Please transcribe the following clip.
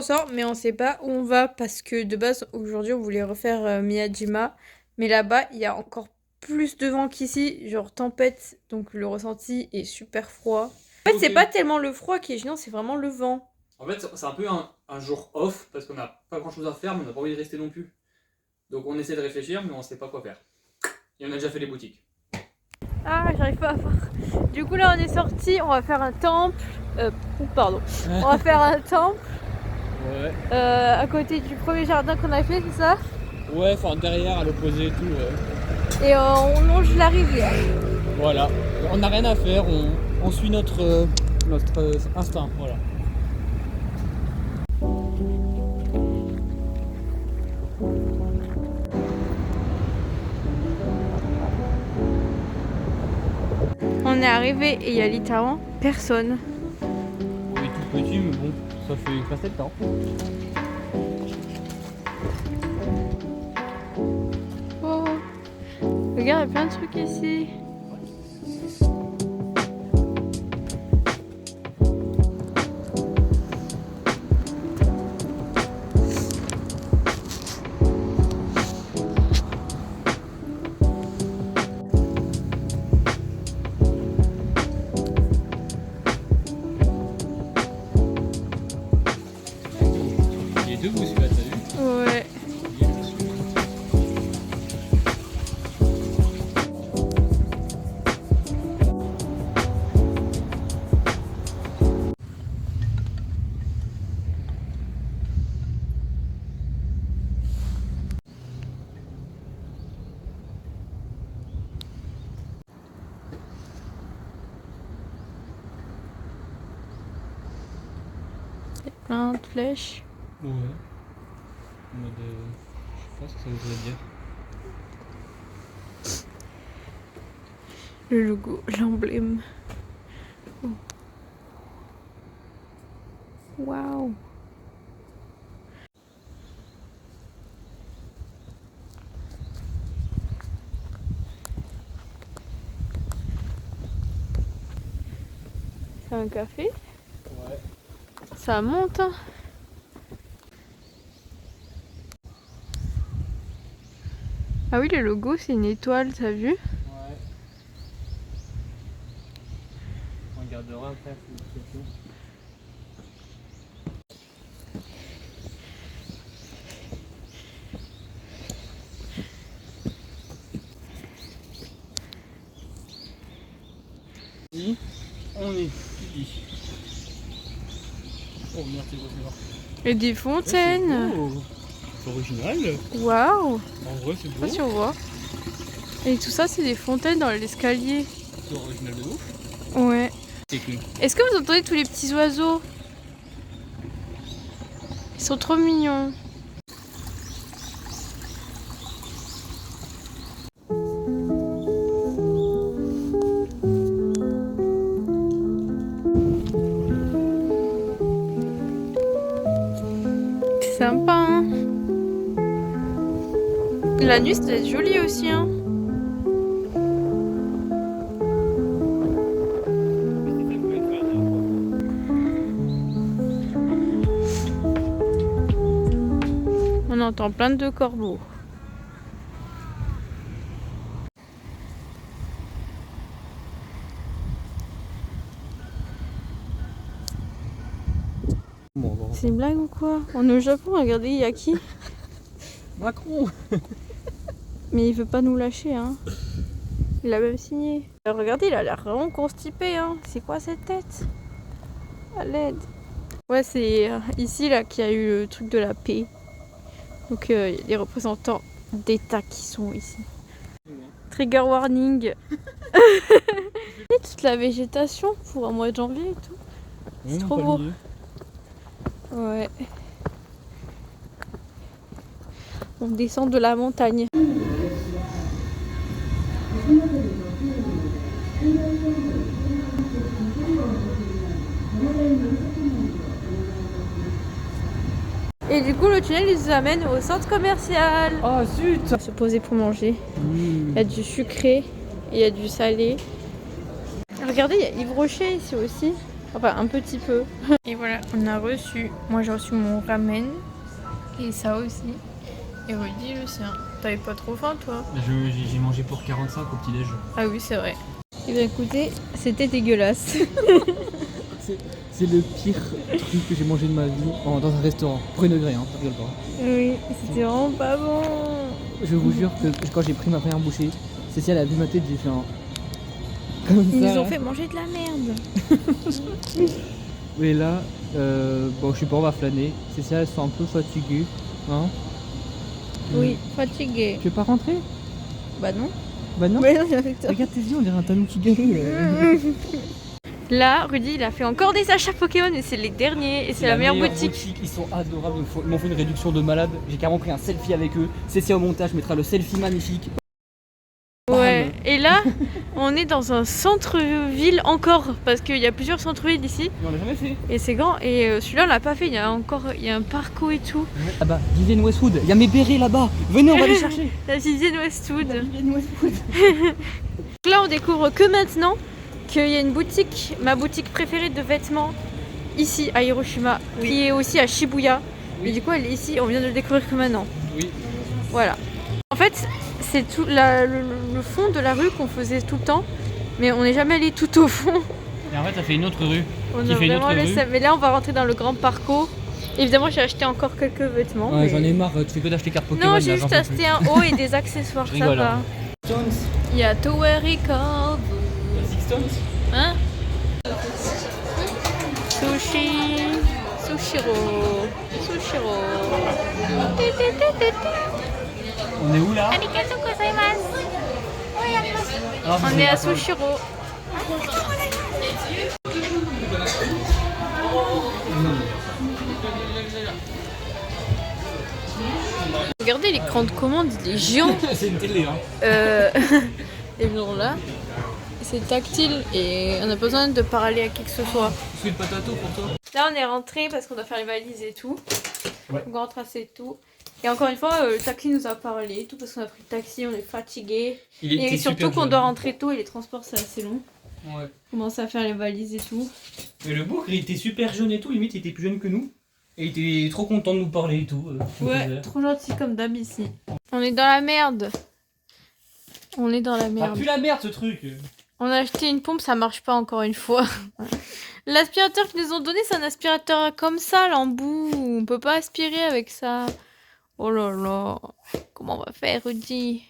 On sort, mais on sait pas où on va parce que de base, aujourd'hui, on voulait refaire Miyajima. Mais là-bas, il y a encore plus de vent qu'ici, genre tempête, donc le ressenti est super froid. En fait, c'est pas tellement le froid qui est gênant, c'est vraiment le vent. En fait, c'est un peu un jour off parce qu'on n'a pas grand chose à faire, mais on n'a pas envie de rester non plus. Donc on essaie de réfléchir, mais on sait pas quoi faire. Et on a déjà fait les boutiques. Ah, j'arrive pas à voir. Du coup, là, on est sorti, on va faire un temple. Pardon. On va faire un temple. Ouais. À côté du premier jardin qu'on a fait, c'est ça? Ouais, enfin derrière, à l'opposé et tout, ouais. Et on longe la rivière. Voilà. On n'a rien à faire, on suit notre instinct, voilà. On est arrivé et il y a littéralement personne. On est tout petit, mais bon, ça fait passer le temps. Oh, regarde, il y a plein de trucs ici. Il est debout celui-là, t'as vu? Ouais. Il est dessus. Plein de flèches. Ouais. En mode. Je sais pas ce que ça voudrait dire. Le logo, l'emblème. Oh. Waouh. C'est un café? Ouais. Ça monte, hein. Ah oui, le logo, c'est une étoile, t'as vu? Ouais. On regardera après, c'est tout. On est ici. Oh merde, c'est quoi ça? Et des fontaines. C'est original. Waouh. En vrai, c'est Je sais beau. pas si on voit. Et tout ça, c'est des fontaines dans l'escalier. C'est original de ouf. Ouais. C'est cool. Est-ce que vous entendez tous les petits oiseaux? Ils sont trop mignons. C'est sympa, hein? La nuit, c'était joli aussi, hein? On entend plein de corbeaux. Bon, bon. C'est une blague ou quoi? On est au Japon, regardez, il y a qui? Macron. Mais il veut pas nous lâcher, hein. Il a même signé. Regardez, il a l'air vraiment constipé, hein. C'est quoi cette tête? À l'aide. Ouais, c'est ici là qu'il y a eu le truc de la paix. Donc il y a les représentants d'État qui sont ici. Trigger warning. Et toute la végétation pour un mois de janvier et tout. C'est trop beau. Ouais. On descend de la montagne. Et du coup, le tunnel il nous amène au centre commercial. Oh zut. On va se poser pour manger. Il y a du sucré et il y a du salé. Regardez, il y a Yves Rocher ici aussi. Enfin, un petit peu. Et voilà, on a reçu. Moi, j'ai reçu mon ramen. Et ça aussi. Et Rudy le sien. T'avais pas trop faim, toi? J'ai mangé pour 45 au petit-déj. Ah oui, c'est vrai. Et bien écoutez, c'était dégueulasse. C'est le pire truc que j'ai mangé de ma vie dans un restaurant. Premier degré, hein, ça rigole pas. Oui, c'était vraiment pas bon. Je vous jure que quand j'ai pris ma première bouchée, Cécile a vu ma tête, j'ai fait un... Comme Ils ça, nous ont là. fait manger de la merde. Et là, bon, je sais pas, on va flâner. Cécile, elle se sent un peu fatiguée. Hein? Oui, fatigué. Tu veux pas rentrer? Bah non. Bah non. Mais non, j'ai fait que ça. Regarde tes yeux, on dirait un tanuki galou là. Là, Rudy, il a fait encore des achats Pokémon et c'est les derniers. Et c'est la meilleure boutique. Ils sont adorables, ils m'ont fait une réduction de malade. J'ai carrément pris un selfie avec eux. Cécile au montage mettra le selfie magnifique. Ouais, et là, on est dans un centre-ville encore, parce qu'il y a plusieurs centres-villes ici, Mais on l'a jamais fait. et c'est grand, et celui-là on l'a pas fait, il y a un parcours et tout. Ah bah, Vivienne Westwood, il y a mes bérets là-bas. Venez, on va les chercher. La Vivienne Westwood. Vivienne Westwood. Là on découvre que maintenant qu'il y a une boutique, ma boutique préférée de vêtements, ici à Hiroshima, qui est aussi à Shibuya. Oui. Et du coup elle est ici, on vient de le découvrir que maintenant. Oui. Voilà. En fait, c'est tout le fond de la rue qu'on faisait tout le temps, mais on n'est jamais allé tout au fond. Et en fait, ça fait une autre rue. On Qui a fait une vraiment autre le rue. seum. Mais là, on va rentrer dans le grand parcours. Évidemment, j'ai acheté encore quelques vêtements. Ouais, mais- j'en ai marre, tu fais que d'acheter cartes Pokémon. Non, là, j'ai j'en juste peux plus. acheté un haut et des accessoires, Je ça rigole, va. hein. Stones. Il y a Tower Record. Six Stones. Hein? Sushi. Sushiro. Sushiro. On est où là? Arigatou gozaimasu. Alors, On est à Sushiro. Regardez l'écran de commande, il est géant. C'est une télé, hein. Et genre là, c'est tactile et on a besoin de parler à qui que ce soit. Sweet potato pour toi. Là, on est rentré parce qu'on doit faire les valises et tout. Ouais. On rentre assez tôt. Et encore une fois, le taxi nous a parlé et tout parce qu'on a pris le taxi, on est fatigué. Et surtout qu'on doit rentrer tôt et les transports c'est assez long. Ouais. On commence à faire les valises et tout. Mais le bourg, il était super jeune et tout, limite il était plus jeune que nous. Et il était trop content de nous parler et tout. Ouais, trop gentil comme d'hab ici. On est dans la merde. On est dans la Ah, merde. pue la merde ce truc. On a acheté une pompe, ça marche pas encore une fois. L'aspirateur qu'ils nous ont donné, c'est un aspirateur comme ça, l'embout. On peut pas aspirer avec ça. Oh là là. Comment on va faire, Rudy?